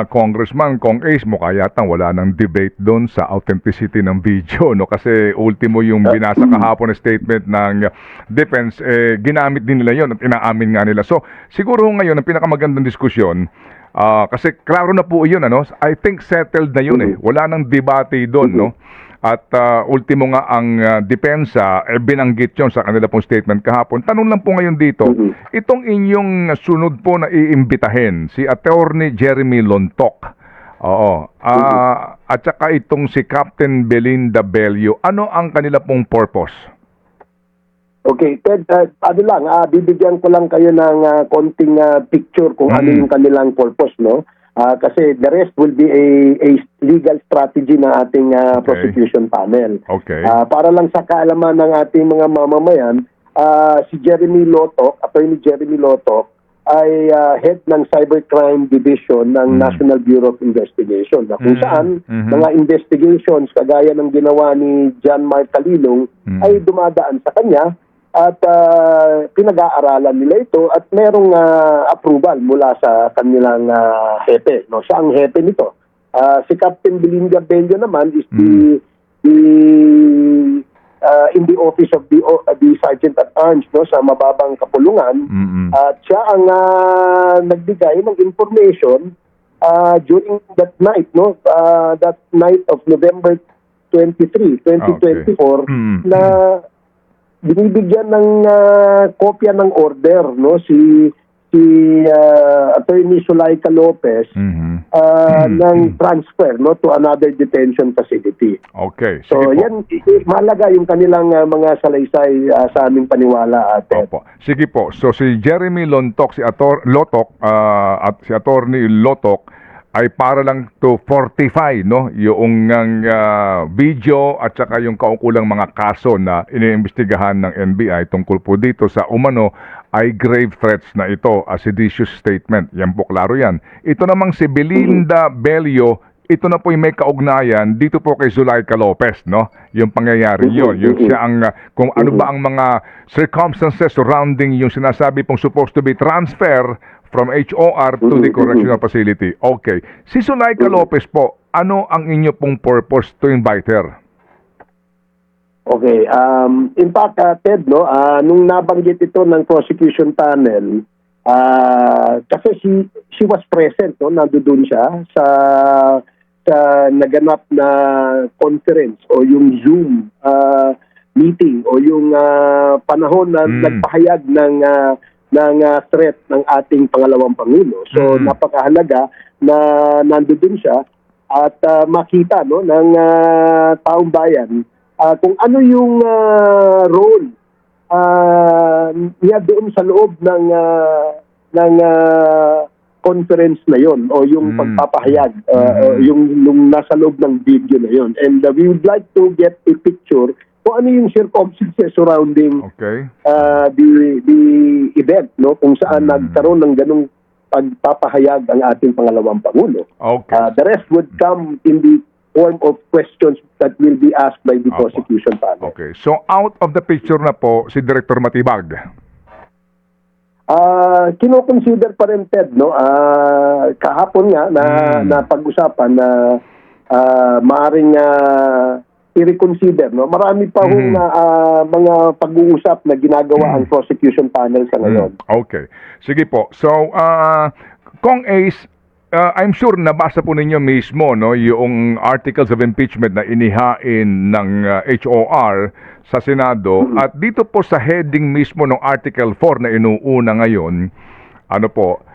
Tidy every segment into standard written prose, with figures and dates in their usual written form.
Congressman, Kong Ace, mukha yatang wala nang debate doon sa authenticity ng video, no? Kasi ultimo yung binasa kahapon na statement ng defense, ginamit din nila yon at inaamin nga nila. So, siguro ngayon, ang pinakamagandang diskusyon, kasi klaro na po yun, ano? I think settled na yun eh. Wala nang debate doon, no? At ultimo nga ang depensa, binanggit yon sa kanila pong statement kahapon. Tanong lang po ngayon dito, itong inyong sunod po na iimbitahin, si Attorney Jeremy Lontok, at saka itong si Captain Belinda Bello, ano ang kanila pong purpose? Okay, Ted, bibigyan ko lang kayo ng konting picture kung ano yung kanilang purpose, no? Kasi the rest will be a legal strategy ng ating prosecution panel. Okay. Para lang sa kaalaman ng ating mga mamamayan, si Jeremy Lotok, Attorney Jeremy Lotok, ay head ng Cybercrime Division ng National Bureau of Investigation. Na kung saan mga investigations kagaya ng ginawa ni John Mark Calilong ay dumadaan sa kanya at pinag-aaralan nila ito at merong approval mula sa kanilang hepe. No? Siya ang hepe nito. Si Captain Belinda Bello naman is in the office of the Sergeant at Arms, no, sa mababang kapulungan. At siya ang nagbigay ng information during that night, no, that night of November 23, 2024, na binibigyan ng kopya ng order, no, si Attorney Zulaika Lopez ng transfer, no, to another detention facility. Okay. So yan, mahalaga yung kanilang mga salaysay sa aming paniwala, Ted. Opo. Sige po. So si Jeremy Lontok, Lotok at si Attorney Lotok ay para lang to fortify, no, yung video at saka yung kaukulang mga kaso na iniimbestigahan ng NBI tungkol po dito sa umano ay grave threats na ito, a seditious statement. Yan po, klaro yan. Ito namang si Belinda Bello, ito na po yung may kaugnayan dito po kay Zulaika Lopez, no? Yung pangyayari yun. Yung siya ang, kung ano ba ang mga circumstances surrounding yung sinasabi pong supposed to be transfer from HOR to the correctional facility. Okay. Si Zulaika Lopez po, ano ang inyo pong purpose to invite her? Okay. In fact, Ted, no, nung nabanggit ito ng prosecution panel, kasi she was present, no, nandoon siya sa naganap na conference o yung Zoom meeting o yung panahon na nagpahayag ng threat ng ating pangalawang Pangulo. So napakahalaga na nandoon siya at makita, no, ng taong bayan kung ano yung role niya doon sa loob ng conference na yon o yung pagpapahayag yung nasa loob ng video na yon. And we would like to get a picture kung ano yung circumstances surrounding the event, no, kung saan nagkaroon ng ganung pagpapahayag ang ating pangalawang Pangulo. Okay. The rest would come in the form of questions that will be asked by the prosecution panel. Okay. So out of the picture na po si Director Matibag. Kino-consider pa rin, Ted, no? Kahapon nga na pag-usapan na maaring i-reconsider, no? Marami pa hong mga pag-uusap na ginagawa ang prosecution panel sa ngayon. Okay. Sige po. So, Kong Ace, I'm sure nabasa po ninyo mismo, no, yung articles of impeachment na inihain ng HOR sa Senado. At dito po sa heading mismo ng Article 4 na inuuna ngayon, ano po,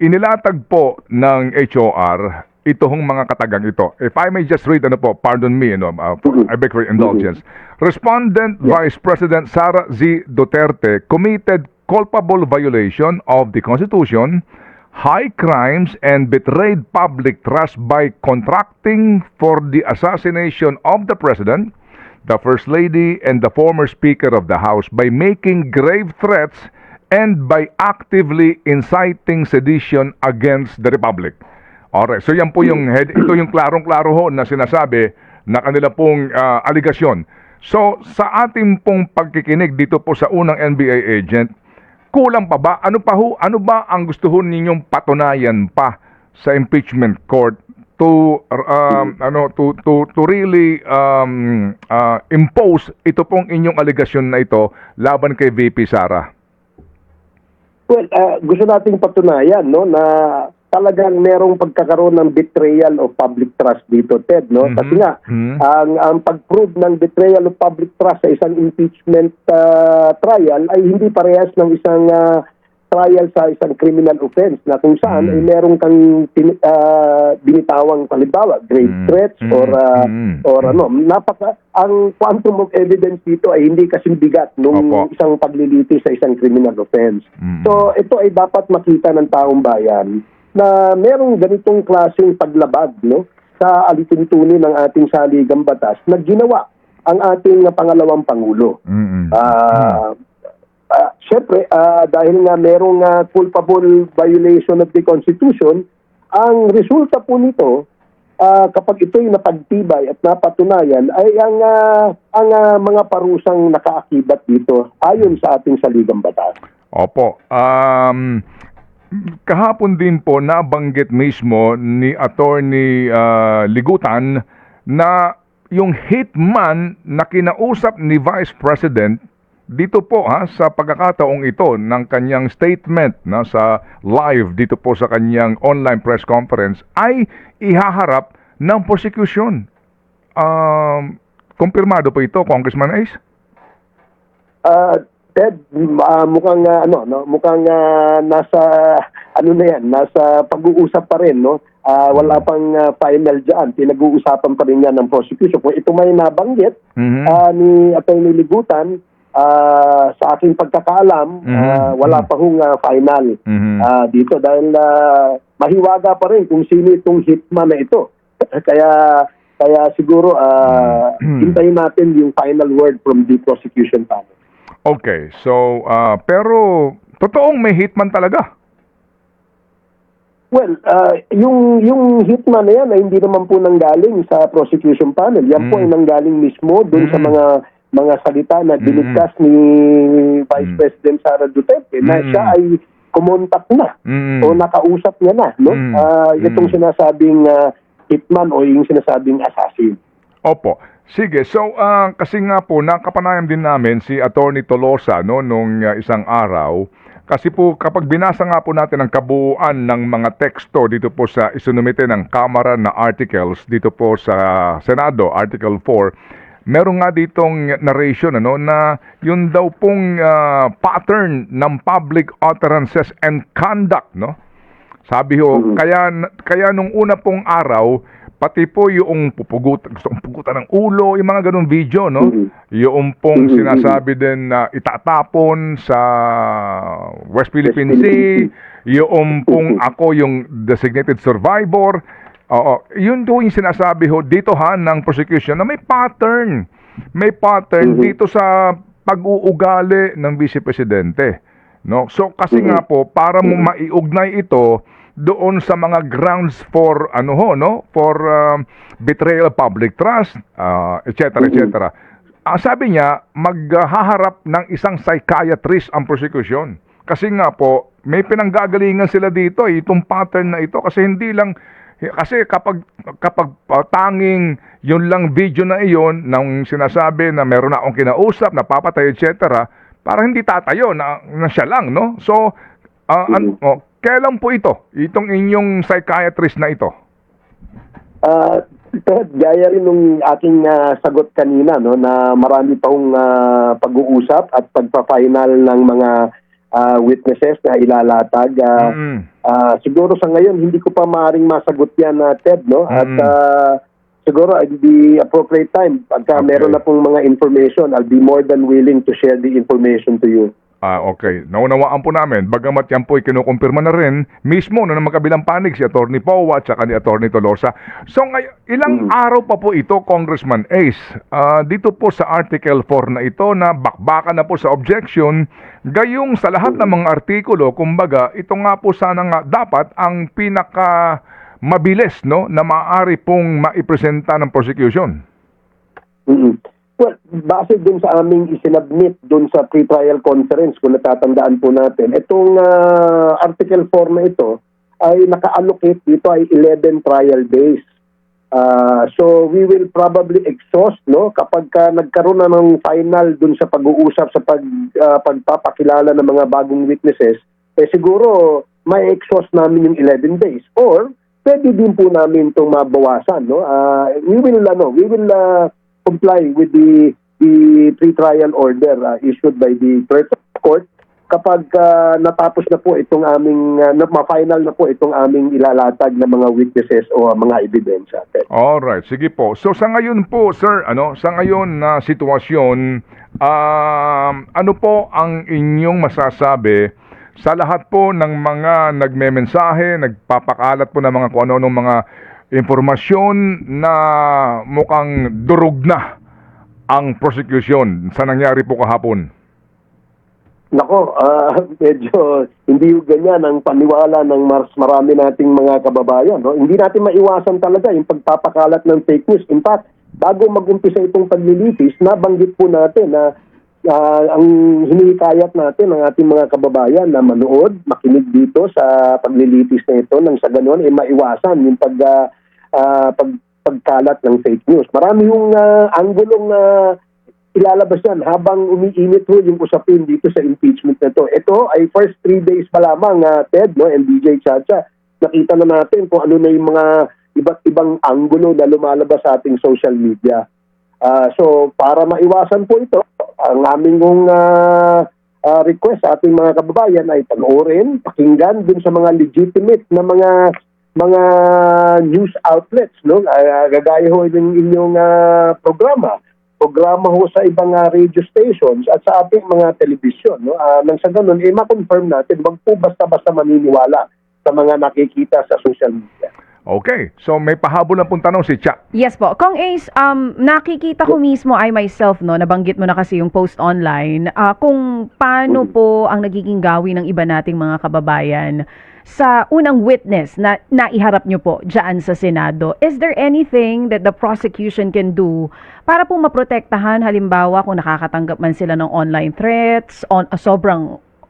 inilatag po ng HOR itong mga katagang ito. If I may just read, ano po, pardon me, I beg for your indulgence. Respondent Vice President Sara Z. Duterte committed culpable violation of the Constitution, high crimes, and betrayed public trust by contracting for the assassination of the President, the First Lady, and the former Speaker of the House by making grave threats and by actively inciting sedition against the Republic. Alright, so yan po yung head, ito yung klarong-klaro ho na sinasabi na kanila pong aligasyon. So sa ating pong pagkikinig dito po sa unang NBI agent, kulang pa ba? Ano ba ang gusto ho ninyong patunayan pa sa impeachment court to to really impose ito pong inyong aligasyon na ito laban kay VP Sara? Well, gusto nating patunayan no na talagang merong pagkakaroon ng betrayal of public trust dito, Ted, no? Kasi nga ang pag-prove ng betrayal of public trust sa isang impeachment trial ay hindi parehas ng isang trial sa isang criminal offense na kung saan ay merong kang binitawang halimbawa grave threats or ang quantum of evidence dito ay hindi kasing bigat nung isang paglilitis sa isang criminal offense. So ito ay dapat makita ng taong bayan na merong ganitong klaseng paglabag no sa alituntunin ng ating saligang batas na ginawa ang ating pangalawang pangulo. Siyempre, dahil nga merong culpable violation of the Constitution, ang resulta po nito, kapag ito'y napagtibay at napatunayan, ay ang mga parusang nakaakibat dito ayon sa ating saligang batas. Opo. Kahapon din po nabanggit mismo ni Attorney Ligutan na yung hitman na kinausap ni Vice President dito po sa pagkakataong ito ng kanyang statement sa live dito po sa kanyang online press conference ay ihaharap ng prosecution. Kumpirmado po ito, Congressman Ace? Ted, mukhang nasa nasa pag-uusap pa rin no. Wala pang final diyan. Pinag-uusapan pa rin yan ng prosecution. Kung ito may nabanggit ni Atty. Ligutan, sa aking pagkakaalam, wala pa hong final dito dahil mahiwaga pa rin kung sino itong hitman na ito. Kaya siguro hintayin natin yung final word from the prosecution panel. Okay, so pero totoong may hitman talaga? Well, yung hitman na yan ay hindi naman po nanggaling sa prosecution panel. Yan po ay nanggaling mismo doon sa mga salita na binigkas ni Vice President Sara Duterte na siya ay kumontak na o nakausap niya na no itong sinasabing hitman o yung sinasabing assassin. Opo. Sige. So kasi nga po nakapanayam din namin si Attorney Tolosa no nung isang araw kasi po kapag binasa nga po natin ang kabuuan ng mga teksto dito po sa isinumite ng Kamara na articles dito po sa Senado, Article 4, meron nga ditong narration na yun daw pong pattern ng public utterances and conduct no. Sabi ho, kaya nung una pong araw pati po yung gustong pugutan ng ulo, yung mga ganung video no. Yung pong sinasabi din na itatapon sa West Philippine Sea, yung pong ako yung designated survivor. Yun do yung sinasabi ho dito ng prosecution na may pattern. May pattern dito sa pag-uugali ng Vice Presidente. No? So kasi nga po para mo maiugnay ito doon sa mga grounds for for betrayal of public trust, etc. etc. Sabi niya maghaharap ng isang psychiatrist ang prosecution. Kasi nga po may pinanggagalingan sila dito itong pattern na ito kasi hindi lang kasi kapag tanging yun lang video na iyon nang sinasabi na meron na akong kinausap, napapatay, etc., parang hindi tatayo na siya lang, no? So, kailan po ito? Itong inyong psychiatrist na ito? Gaya rin nung aking sagot kanina, no, na marami pa hong pag-uusap at pagpa-final ng mga witnesses na ilalatag. Siguro sa ngayon hindi ko pa maaaring masagot yan Ted no at siguro at the appropriate time pagka meron na pong mga information I'll be more than willing to share the information to you. Okay. Naunawaan po namin. Bagamat yan po ay kinukumpirma na rin mismo na magkabilang panig si Atty. Powa at saka ni Atty. Tolosa. So, ilang araw pa po ito, Congressman Ace, dito po sa Article 4 na ito na bakbakan na po sa objection, gayong sa lahat ng mga artikulo, kumbaga, ito nga po sana nga dapat ang pinaka mabilis no, na maaari pong maipresenta ng prosecution. Well, base dun sa aming isinabmit dun sa pre-trial conference, kung natatandaan po natin, itong Article 4 na ito ay naka-allocate dito ay 11 trial days. So we will probably exhaust, no, kapag nagkaroon na ng final dun sa pag-uusap sa pagpapakilala ng mga bagong witnesses, siguro may exhaust namin yung 11 days, or pwede din po namin itong mabawasan, no. We will comply with the pre-trial order issued by the clerk of court kapag natapos na po itong aming ma-final na po itong aming ilalatag na mga witnesses o mga ebidensya. Alright, sige po. So sa ngayon po, sir, sa ngayon na sitwasyon, ano po ang inyong masasabi sa lahat po ng mga nagmemensahe, nagpapakalat po ng mga kung ano-anong mga impormasyon na mukhang durog na ang prosecution sa nangyari po kahapon? Nako, medyo hindi yung ganyan ang paniwala ng marami nating mga kababayan. No? Hindi natin maiwasan talaga yung pagpapakalat ng fake news. In fact, bago mag-umpisa itong paglilitis, nabanggit po natin na ang hinihikayat natin ng ating mga kababayan na manood, makinig dito sa paglilitis na ito nang sa ganoon maiwasan yung pagkalat ng fake news. Marami yung anggulong ilalabas yan habang umiinit ho yung usapin dito sa impeachment na ito. Ito ay first 3 days pa lamang, Ted, no, and DJ Chacha. Nakita na natin kung ano na yung mga iba't ibang anggulo na lumalabas sa ating social media. So, para maiwasan po ito, ang aming request sa ating mga kababayan ay panoorin, pakinggan dun sa mga legitimate na mga news outlets, no? Gagaya ho ng inyong programa ho sa ibang radio stations at sa ating mga telebisyon, no? Nang sa ganun, ma-confirm natin, wag po basta-basta maniniwala sa mga nakikita sa social media. Okay, so may pahabol na pong tanong si Cha. Yes po. Kong Ace, nakikita ko mismo myself, no, nabanggit mo na kasi yung post online, kung paano po ang nagiging gawin ng iba nating mga kababayan sa unang witness na naiharap nyo po dyan sa Senado. Is there anything that the prosecution can do para po maprotektahan, halimbawa kung nakakatanggap man sila ng online threats,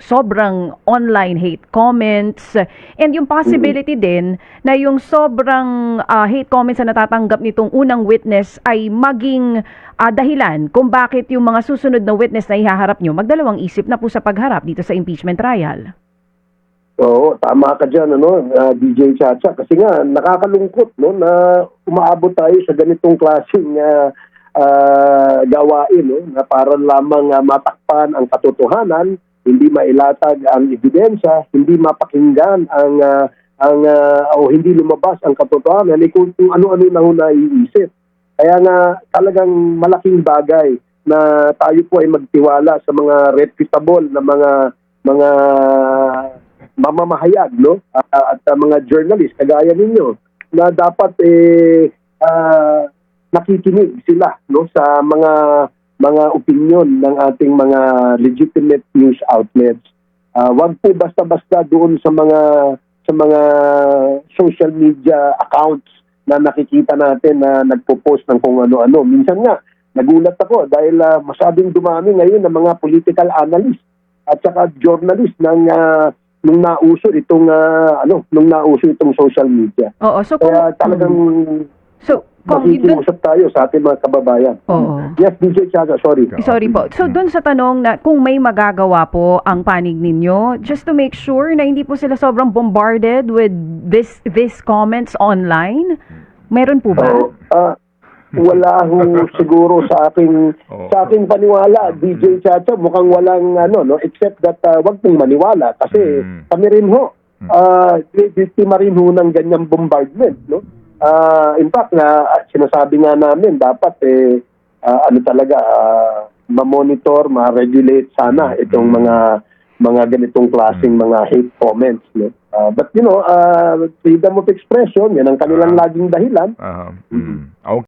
sobrang online hate comments, and yung possibility din na yung sobrang hate comments na natatanggap nitong unang witness ay maging dahilan kung bakit yung mga susunod na witness na ihaharap nyo magdalawang isip na po sa pagharap dito sa impeachment trial? Oo, tama ka dyan, DJ Chacha. Kasi nga, nakakalungkot, no, na umaabot tayo sa ganitong klaseng gawain, no, na para lamang matakpan ang katotohanan, hindi mailatag ang ebidensya, hindi mapakinggan o hindi lumabas ang katotohanan, kung ano-ano na ho naiisip. Kaya nga talagang malaking bagay na tayo po ay magtiwala sa mga reputable na mga mamamahayag, no? At mga journalist kagaya ninyo na dapat nakikinig sila, no, sa mga opinion ng ating mga legitimate news outlets. Wag po basta-basta doon sa mga social media accounts na nakikita natin na nagpo-post ng kung ano-ano. Minsan nga nagulat ako dahil masyadong dumami ngayon ng mga political analyst at saka journalist nung nauso itong social media. Oo, so kaya talagang makikiusap tayo sa ating mga kababayan. Oo. Yes, DJ Chaga, sorry. Sorry po. So, dun sa tanong na kung may magagawa po ang panig ninyo, just to make sure na hindi po sila sobrang bombarded with this comments online, meron po ba? Wala ho siguro sa aking paniwala, DJ Chacha, mukhang walang except that wag pong maniwala kasi kami rin ho, biktima rin ho ng ganyang bombardment, no? In fact, sinasabi nga namin dapat ma-monitor, ma-regulate sana itong mga ganitong klaseng mga hate comments, no? But freedom of expression, yan ang kanilang laging dahilan. Okay.